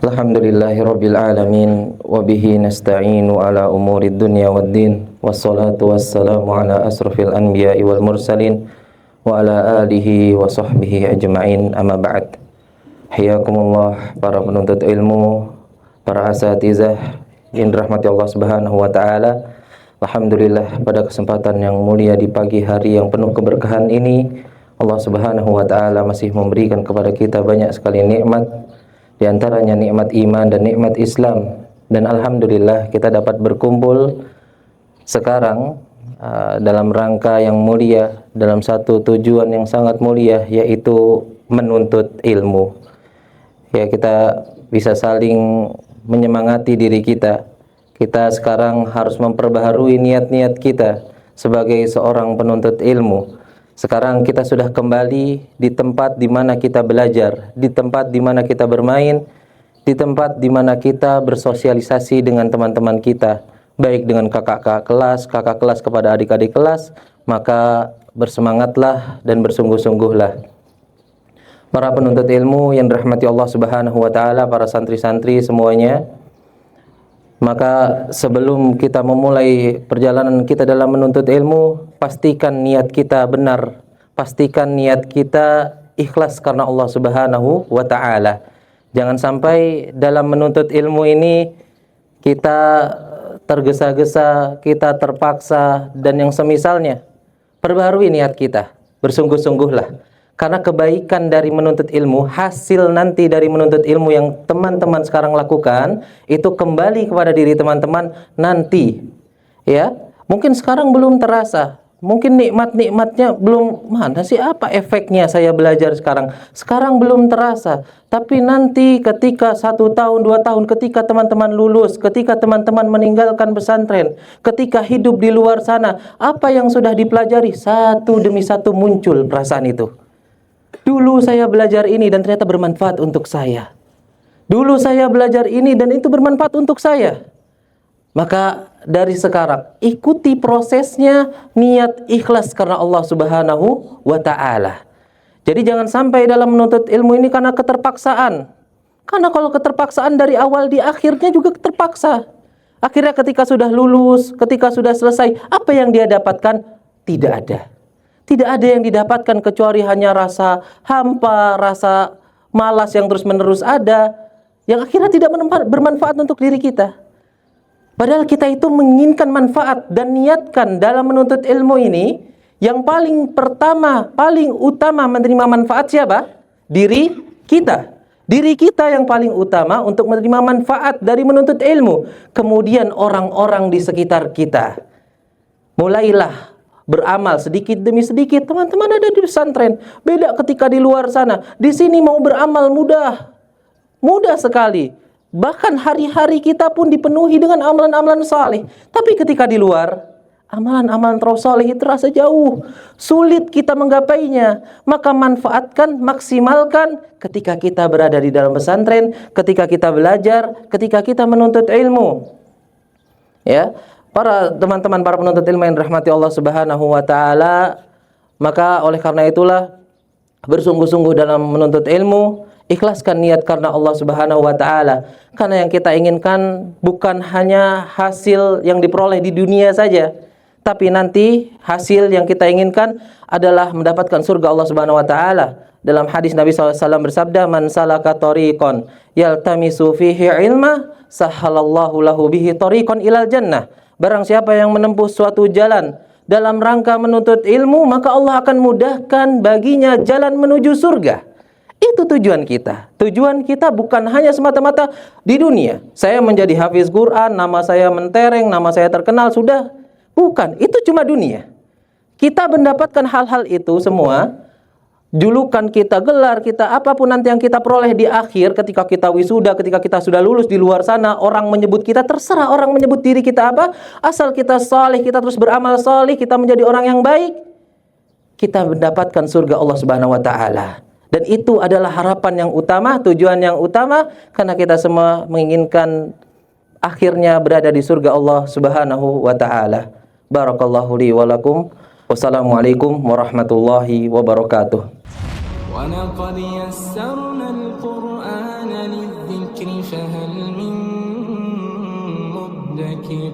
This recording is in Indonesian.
Alhamdulillahirabbil alamin wa bihi nasta'inu ala umurid dunya waddin wassalatu wassalamu ala asrofil anbiya'i wal mursalin wa ala alihi wa sahbihi ajma'in, amma ba'd. Hayakumullah para penuntut ilmu, para asatizah yang dirahmati Allah Subhanahu wa taala. Alhamdulillah, pada kesempatan yang mulia di pagi hari yang penuh keberkahan ini, Allah Subhanahu wa taala masih memberikan kepada kita banyak sekali nikmat, di antaranya nikmat iman dan nikmat Islam. Dan alhamdulillah kita dapat berkumpul sekarang dalam rangka yang mulia, dalam satu tujuan yang sangat mulia, yaitu menuntut ilmu. Ya, kita bisa saling menyemangati diri kita. Kita sekarang harus memperbaharui niat-niat kita sebagai seorang penuntut ilmu. Sekarang kita sudah kembali di tempat di mana kita belajar, di tempat di mana kita bermain, di tempat di mana kita bersosialisasi dengan teman-teman kita, baik dengan kakak kelas kepada adik-adik kelas. Maka bersemangatlah dan bersungguh-sungguhlah. Para penuntut ilmu yang dirahmati Allah Subhanahu wa taala, para santri-santri semuanya. Maka sebelum kita memulai perjalanan kita dalam menuntut ilmu, pastikan niat kita benar, pastikan niat kita ikhlas karena Allah Subhanahu wa taala. Jangan sampai dalam menuntut ilmu ini kita tergesa-gesa, kita terpaksa dan yang semisalnya. Perbaharui niat kita, bersungguh-sungguhlah. Karena kebaikan dari menuntut ilmu, hasil nanti dari menuntut ilmu yang teman-teman sekarang lakukan, itu kembali kepada diri teman-teman nanti. Ya, mungkin sekarang belum terasa, mungkin nikmat-nikmatnya belum, mana sih apa efeknya saya belajar sekarang? Sekarang belum terasa, tapi nanti ketika 1 tahun, 2 tahun, ketika teman-teman lulus, ketika teman-teman meninggalkan pesantren, ketika hidup di luar sana, apa yang sudah dipelajari, satu demi satu muncul perasaan itu. Dulu saya belajar ini dan ternyata bermanfaat untuk saya. Dulu saya belajar ini dan itu bermanfaat untuk saya. Maka dari sekarang ikuti prosesnya, niat ikhlas karena Allah Subhanahu wa taala. Jadi jangan sampai dalam menuntut ilmu ini karena keterpaksaan. Karena kalau keterpaksaan dari awal di akhirnya juga terpaksa. Akhirnya ketika sudah lulus, ketika sudah selesai, apa yang dia dapatkan? Tidak ada. Tidak ada yang didapatkan kecuali hanya rasa hampa, rasa malas yang terus-menerus ada, yang akhirnya tidak bermanfaat untuk diri kita. Padahal kita itu menginginkan manfaat dan niatkan dalam menuntut ilmu ini, yang paling pertama, paling utama menerima manfaat siapa? Diri kita. Diri kita yang paling utama untuk menerima manfaat dari menuntut ilmu. Kemudian orang-orang di sekitar kita. Mulailah beramal sedikit demi sedikit. Teman-teman ada di pesantren, beda ketika di luar sana. Di sini mau beramal mudah, mudah sekali. Bahkan hari-hari kita pun dipenuhi dengan amalan-amalan saleh. Tapi ketika di luar, amalan-amalan terus saleh itu terasa jauh, sulit kita menggapainya. Maka manfaatkan, maksimalkan ketika kita berada di dalam pesantren, ketika kita belajar, ketika kita menuntut ilmu. Ya, para teman-teman, para penuntut ilmu yang dirahmati Allah Subhanahu wa taala, maka oleh karena itulah bersungguh-sungguh dalam menuntut ilmu, ikhlaskan niat karena Allah Subhanahu wa taala. Karena yang kita inginkan bukan hanya hasil yang diperoleh di dunia saja, tapi nanti hasil yang kita inginkan adalah mendapatkan surga Allah Subhanahu wa taala. Dalam hadis Nabi SAW bersabda, "Man salaka tariqan yaltamisu fihi ilma, sahhalallahu lahu bihi tariqan ilal jannah." Barang siapa yang menempuh suatu jalan dalam rangka menuntut ilmu, maka Allah akan mudahkan baginya jalan menuju surga. Itu tujuan kita. Tujuan kita bukan hanya semata-mata di dunia. Saya menjadi hafiz Quran, nama saya mentereng, nama saya terkenal, sudah. Bukan, itu cuma dunia. Kita mendapatkan hal-hal itu semua, julukan kita, gelar kita, apapun nanti yang kita peroleh di akhir, ketika kita wisuda, ketika kita sudah lulus di luar sana, orang menyebut kita, terserah orang menyebut diri kita apa, asal kita saleh, kita terus beramal saleh, kita menjadi orang yang baik, kita mendapatkan surga Allah Subhanahu wa taala. Dan itu adalah harapan yang utama, tujuan yang utama, karena kita semua menginginkan akhirnya berada di surga Allah Subhanahu wa taala. Barakallahu li wa lakum. Wassalamualaikum warahmatullahi wabarakatuh. ولقد يسرنا القرآن للذكر الذكر فهل من مدكر